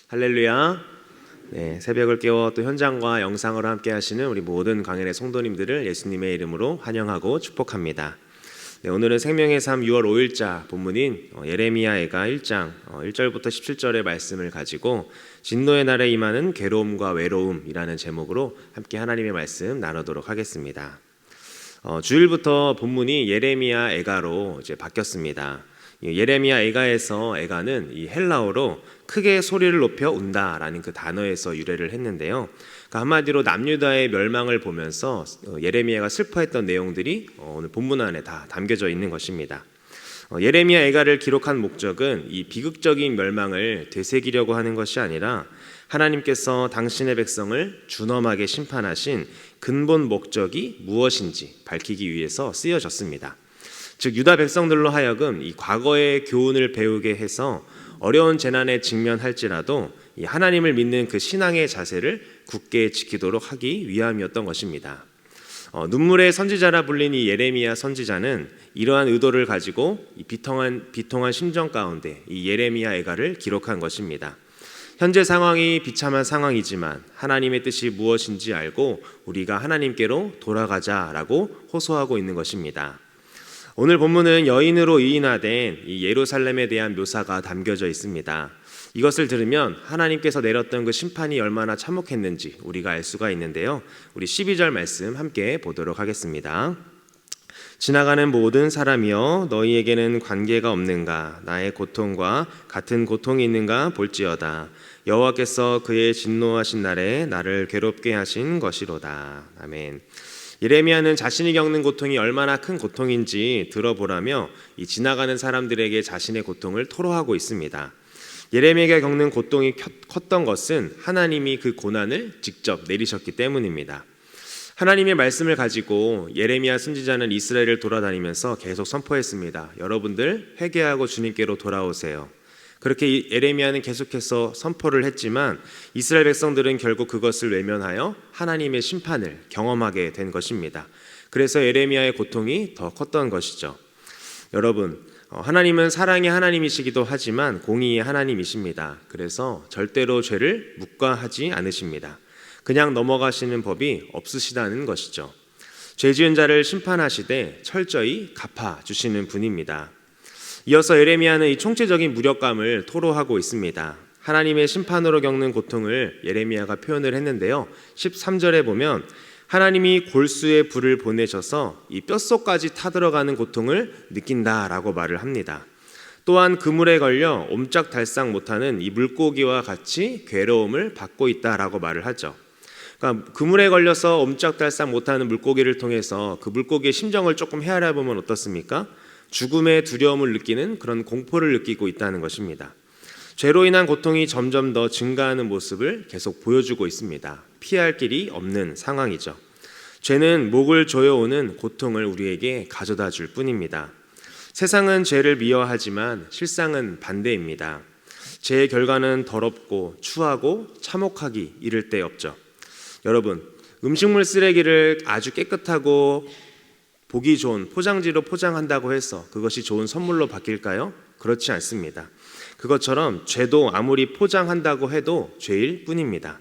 할렐루야. 네, 새벽을 깨워 또 현장과 영상으로 함께 하시는 우리 모든 광연의 성도님들을 예수님의 이름으로 환영하고 축복합니다. 네, 오늘은 생명의 삶 6월 5일자 본문인 예레미야애가 1장 1절부터 17절의 말씀을 가지고 진노의 날에 임하는 괴로움과 외로움이라는 제목으로 함께 하나님의 말씀 나누도록 하겠습니다. 주일부터 본문이 예레미야애가로 이제 바뀌었습니다. 예레미야애가에서 애가는 이 헬라어로 크게 소리를 높여 운다라는 그 단어에서 유래를 했는데요. 그러니까 한마디로 남유다의 멸망을 보면서 예레미야가 슬퍼했던 내용들이 오늘 본문 안에 다 담겨져 있는 것입니다. 예레미야애가를 기록한 목적은 이 비극적인 멸망을 되새기려고 하는 것이 아니라 하나님께서 당신의 백성을 준엄하게 심판하신 근본 목적이 무엇인지 밝히기 위해서 쓰여졌습니다. 즉 유다 백성들로 하여금 이 과거의 교훈을 배우게 해서 어려운 재난에 직면할지라도 이 하나님을 믿는 그 신앙의 자세를 굳게 지키도록 하기 위함이었던 것입니다. 눈물의 선지자라 불린 이 예레미야 선지자는 이러한 의도를 가지고 이 비통한 심정 가운데 이 예레미야애가를 기록한 것입니다. 현재 상황이 비참한 상황이지만 하나님의 뜻이 무엇인지 알고 우리가 하나님께로 돌아가자라고 호소하고 있는 것입니다. 오늘 본문은 여인으로 의인화된 이 예루살렘에 대한 묘사가 담겨져 있습니다. 이것을 들으면 하나님께서 내렸던 그 심판이 얼마나 참혹했는지 우리가 알 수가 있는데요. 우리 12절 말씀 함께 보도록 하겠습니다. 지나가는 모든 사람이여 너희에게는 관계가 없는가? 나의 고통과 같은 고통이 있는가 볼지어다. 여호와께서 그의 진노하신 날에 나를 괴롭게 하신 것이로다. 아멘. 예레미야는 자신이 겪는 고통이 얼마나 큰 고통인지 들어보라며 이 지나가는 사람들에게 자신의 고통을 토로하고 있습니다. 예레미야가 겪는 고통이 컸던 것은 하나님이 그 고난을 직접 내리셨기 때문입니다. 하나님의 말씀을 가지고 예레미야 선지자는 이스라엘을 돌아다니면서 계속 선포했습니다. 여러분들 회개하고 주님께로 돌아오세요. 그렇게 예레미야는 계속해서 선포를 했지만 이스라엘 백성들은 결국 그것을 외면하여 하나님의 심판을 경험하게 된 것입니다. 그래서 예레미야의 고통이 더 컸던 것이죠. 여러분, 하나님은 사랑의 하나님이시기도 하지만 공의의 하나님이십니다. 그래서 절대로 죄를 묵과하지 않으십니다. 그냥 넘어가시는 법이 없으시다는 것이죠. 죄 지은 자를 심판하시되 철저히 갚아주시는 분입니다. 이어서 예레미야는 이 총체적인 무력감을 토로하고 있습니다. 하나님의 심판으로 겪는 고통을 예레미야가 표현을 했는데요. 13절에 보면 하나님이 골수의 불을 보내셔서 이 뼛속까지 타들어가는 고통을 느낀다라고 말을 합니다. 또한 그물에 걸려 옴짝달싹 못하는 이 물고기와 같이 괴로움을 받고 있다라고 말을 하죠. 그러니까 그물에 걸려서 옴짝달싹 못하는 물고기를 통해서 그 물고기의 심정을 조금 헤아려 보면 어떻습니까? 죽음의 두려움을 느끼는 그런 공포를 느끼고 있다는 것입니다. 죄로 인한 고통이 점점 더 증가하는 모습을 계속 보여주고 있습니다. 피할 길이 없는 상황이죠. 죄는 목을 조여오는 고통을 우리에게 가져다 줄 뿐입니다. 세상은 죄를 미워하지만 실상은 반대입니다. 죄의 결과는 더럽고 추하고 참혹하기 이를 데 없죠. 여러분, 음식물 쓰레기를 아주 깨끗하고 보기 좋은 포장지로 포장한다고 해서 그것이 좋은 선물로 바뀔까요? 그렇지 않습니다. 그것처럼 죄도 아무리 포장한다고 해도 죄일 뿐입니다.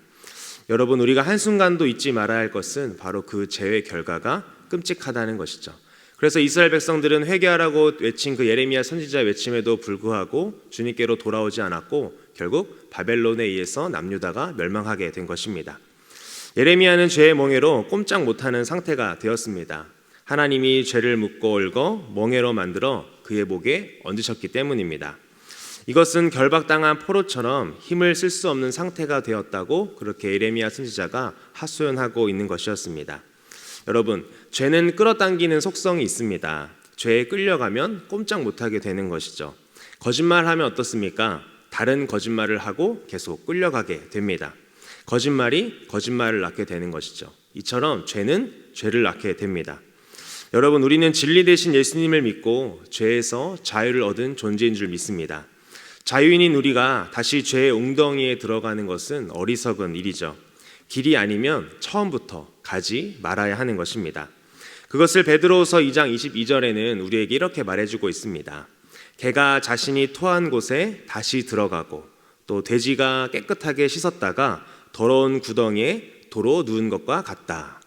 여러분, 우리가 한순간도 잊지 말아야 할 것은 바로 그 죄의 결과가 끔찍하다는 것이죠. 그래서 이스라엘 백성들은 회개하라고 외친 그 예레미야 선지자의 외침에도 불구하고 주님께로 돌아오지 않았고 결국 바벨론에 의해서 남유다가 멸망하게 된 것입니다. 예레미야는 죄의 멍에로 꼼짝 못하는 상태가 되었습니다. 하나님이 죄를 묻고 얽어 멍에로 만들어 그의 목에 얹으셨기 때문입니다. 이것은 결박당한 포로처럼 힘을 쓸 수 없는 상태가 되었다고 그렇게 예레미야 선지자가 하소연하고 있는 것이었습니다. 여러분, 죄는 끌어당기는 속성이 있습니다. 죄에 끌려가면 꼼짝 못하게 되는 것이죠. 거짓말하면 어떻습니까? 다른 거짓말을 하고 계속 끌려가게 됩니다. 거짓말이 거짓말을 낳게 되는 것이죠. 이처럼 죄는 죄를 낳게 됩니다. 여러분, 우리는 진리 대신 예수님을 믿고 죄에서 자유를 얻은 존재인 줄 믿습니다. 자유인인 우리가 다시 죄의 웅덩이에 들어가는 것은 어리석은 일이죠. 길이 아니면 처음부터 가지 말아야 하는 것입니다. 그것을 베드로후서 2장 22절에는 우리에게 이렇게 말해주고 있습니다. 개가 자신이 토한 곳에 다시 들어가고 또 돼지가 깨끗하게 씻었다가 더러운 구덩이에 도로 누운 것과 같다.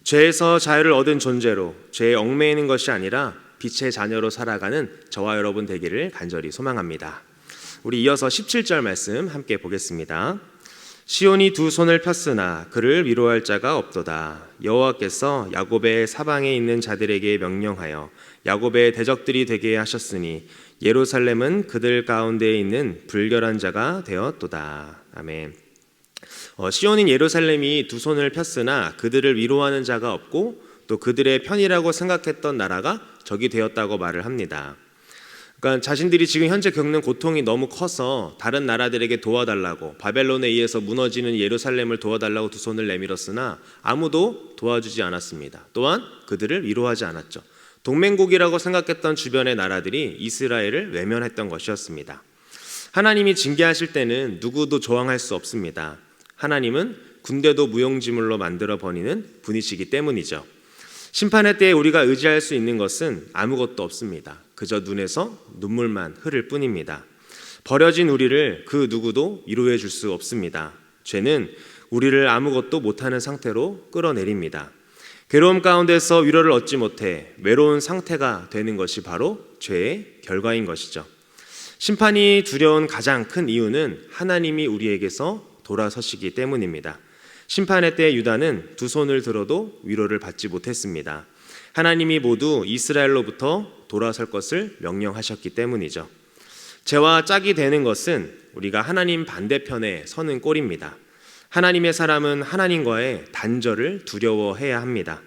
죄에서 자유를 얻은 존재로 죄에 얽매이는 것이 아니라 빛의 자녀로 살아가는 저와 여러분 되기를 간절히 소망합니다. 우리 이어서 17절 말씀 함께 보겠습니다. 시온이 두 손을 폈으나 그를 위로할 자가 없도다. 여호와께서 야곱의 사방에 있는 자들에게 명령하여 야곱의 대적들이 되게 하셨으니 예루살렘은 그들 가운데에 있는 불결한 자가 되었도다. 아멘. 시온인 예루살렘이 두 손을 폈으나 그들을 위로하는 자가 없고 또 그들의 편이라고 생각했던 나라가 적이 되었다고 말을 합니다. 그러니까 자신들이 지금 현재 겪는 고통이 너무 커서 다른 나라들에게 도와달라고, 바벨론에 의해서 무너지는 예루살렘을 도와달라고 두 손을 내밀었으나 아무도 도와주지 않았습니다. 또한 그들을 위로하지 않았죠. 동맹국이라고 생각했던 주변의 나라들이 이스라엘을 외면했던 것이었습니다. 하나님이 징계하실 때는 누구도 저항할 수 없습니다. 하나님은 군대도 무용지물로 만들어 버리는 분이시기 때문이죠. 심판의 때에 우리가 의지할 수 있는 것은 아무것도 없습니다. 그저 눈에서 눈물만 흐를 뿐입니다. 버려진 우리를 그 누구도 위로해 줄 수 없습니다. 죄는 우리를 아무것도 못하는 상태로 끌어내립니다. 괴로움 가운데서 위로를 얻지 못해 외로운 상태가 되는 것이 바로 죄의 결과인 것이죠. 심판이 두려운 가장 큰 이유는 하나님이 우리에게서 돌아서시기 때문입니다. 심판의 때 유다는 두 손을 들어도 위로를 받지 못했습니다. 하나님이 모두 이스라엘로부터 돌아설 것을 명령하셨기 때문이죠. 죄와 짝이 되는 것은 우리가 하나님 반대편에 서는 꼴입니다. 하나님의 사람은 하나님과의 단절을 두려워해야 합니다.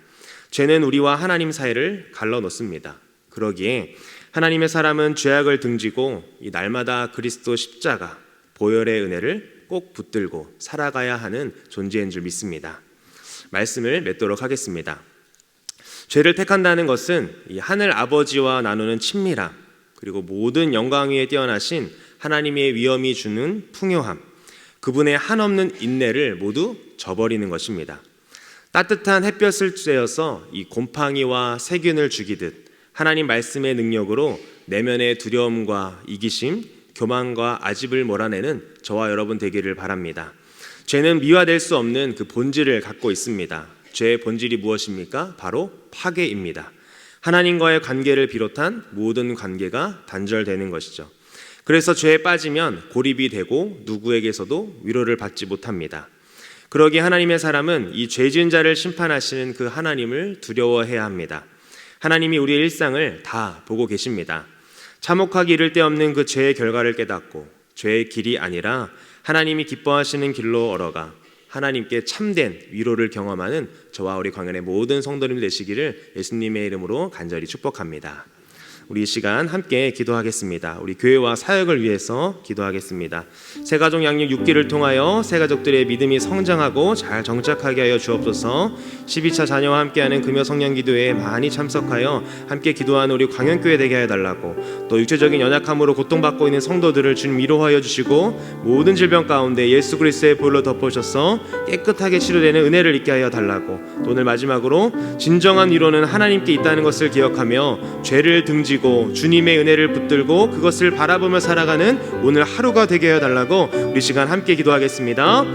죄는 우리와 하나님 사이를 갈라놓습니다. 그러기에 하나님의 사람은 죄악을 등지고 이 날마다 그리스도 십자가, 보혈의 은혜를 꼭 붙들고 살아가야 하는 존재인 줄 믿습니다. 말씀을 맺도록 하겠습니다. 죄를 택한다는 것은 이 하늘 아버지와 나누는 친밀함, 그리고 모든 영광 위에 뛰어나신 하나님의 위엄이 주는 풍요함, 그분의 한없는 인내를 모두 저버리는 것입니다. 따뜻한 햇볕을 쬐어서 이 곰팡이와 세균을 죽이듯 하나님 말씀의 능력으로 내면의 두려움과 이기심, 교만과 아집을 몰아내는 저와 여러분 되기를 바랍니다. 죄는 미화될 수 없는 그 본질을 갖고 있습니다. 죄의 본질이 무엇입니까? 바로 파괴입니다. 하나님과의 관계를 비롯한 모든 관계가 단절되는 것이죠. 그래서 죄에 빠지면 고립이 되고 누구에게서도 위로를 받지 못합니다. 그러기에 하나님의 사람은 이 죄 지은 자를 심판하시는 그 하나님을 두려워해야 합니다. 하나님이 우리의 일상을 다 보고 계십니다. 참혹하기 이를 데 없는 그 죄의 결과를 깨닫고 죄의 길이 아니라 하나님이 기뻐하시는 길로 걸어가 하나님께 참된 위로를 경험하는 저와 우리 광연의 모든 성도님 되시기를 예수님의 이름으로 간절히 축복합니다. 우리 이 시간 함께 기도하겠습니다. 우리 교회와 사역을 위해서 기도하겠습니다. 새가족 양육 6기를 통하여 새가족들의 믿음이 성장하고 잘 정착하게 하여 주옵소서. 12차 자녀와 함께하는 금요 성령 기도회에 많이 참석하여 함께 기도하는 우리 광연교회 되게 하여 달라고, 또 육체적인 연약함으로 고통받고 있는 성도들을 주님 위로하여 주시고 모든 질병 가운데 예수 그리스도의 보혈로 덮으셔서 깨끗하게 치료되는 은혜를 있게 하여 달라고, 또 오늘 마지막으로 진정한 위로는 하나님께 있다는 것을 기억하며 죄를 등지고 주님의 은혜를 붙들고 그것을 바라보며 살아가는 오늘 하루가 되게 하여 달라고 우리 시간 함께 기도하겠습니다.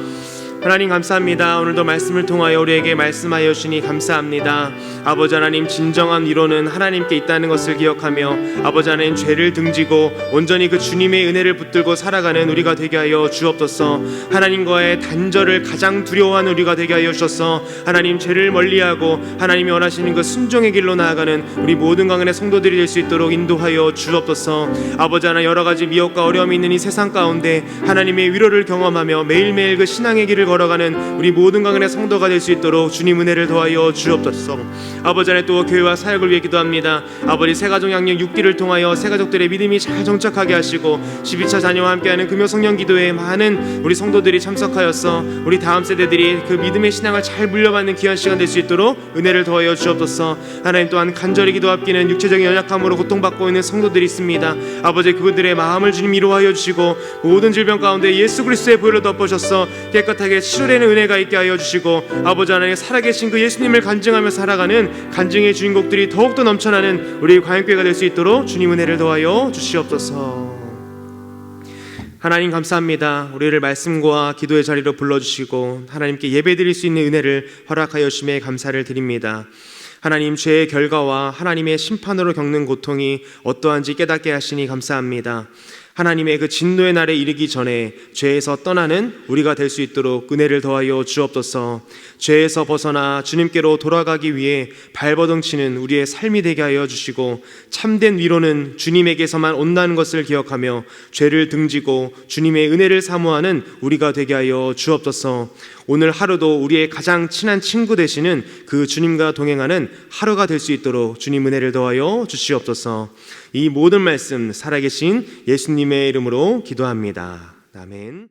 하나님 감사합니다. 오늘도 말씀을 통하여 우리에게 말씀하여 주시니 감사합니다. 아버지 하나님, 진정한 위로는 하나님께 있다는 것을 기억하며 아버지 하나님, 죄를 등지고 온전히 그 주님의 은혜를 붙들고 살아가는 우리가 되게 하여 주옵소서. 하나님과의 단절을 가장 두려워하는 우리가 되게 하여 주셔서 하나님, 죄를 멀리하고 하나님이 원하시는 그 순종의 길로 나아가는 우리 모든 강연의 성도들이 될 수 있도록 인도하여 주옵소서. 아버지 하나님, 여러 가지 미혹과 어려움이 있는 이 세상 가운데 하나님의 위로를 경험하며 매일매일 그 신앙의 길을 걸어가는 우리 모든 강연의 성도가 될 수 있도록 주님 은혜를 더하여 주옵소서. 아버지 안에 또 교회와 사역을 위해 기도합니다. 아버지, 새가족 양육 6기를 통하여 새가족들의 믿음이 잘 정착하게 하시고 12차 자녀와 함께하는 금요 성령 기도회에 많은 우리 성도들이 참석하여서 우리 다음 세대들이 그 믿음의 신앙을 잘 물려받는 귀한 시간 될 수 있도록 은혜를 더하여 주옵소서. 하나님, 또한 간절히 기도합기는 육체적인 연약함으로 고통받고 있는 성도들이 있습니다. 아버지, 그들의 마음을 주님 위로하여 주시고 모든 질병 가운데 예수 그리스도의 보혈로 덮으셔서 깨끗하게 치료되는 은혜가 있게 하여 주시고 아버지 하나님, 살아계신 그 예수님을 간증하며 살아가는 간증의 주인공들이 더욱더 넘쳐나는 우리 광역교회가 될 수 있도록 주님 은혜를 더하여 주시옵소서. 하나님 감사합니다. 우리를 말씀과 기도의 자리로 불러주시고 하나님께 예배드릴 수 있는 은혜를 허락하여 주심에 감사를 드립니다. 하나님, 죄의 결과와 하나님의 심판으로 겪는 고통이 어떠한지 깨닫게 하시니 감사합니다. 하나님의 그 진노의 날에 이르기 전에 죄에서 떠나는 우리가 될 수 있도록 은혜를 더하여 주옵소서. 죄에서 벗어나 주님께로 돌아가기 위해 발버둥치는 우리의 삶이 되게 하여 주시고, 참된 위로는 주님에게서만 온다는 것을 기억하며 죄를 등지고 주님의 은혜를 사모하는 우리가 되게 하여 주옵소서. 오늘 하루도 우리의 가장 친한 친구 되시는 그 주님과 동행하는 하루가 될 수 있도록 주님 은혜를 더하여 주시옵소서. 이 모든 말씀 살아계신 예수님의 이름으로 기도합니다. 아멘.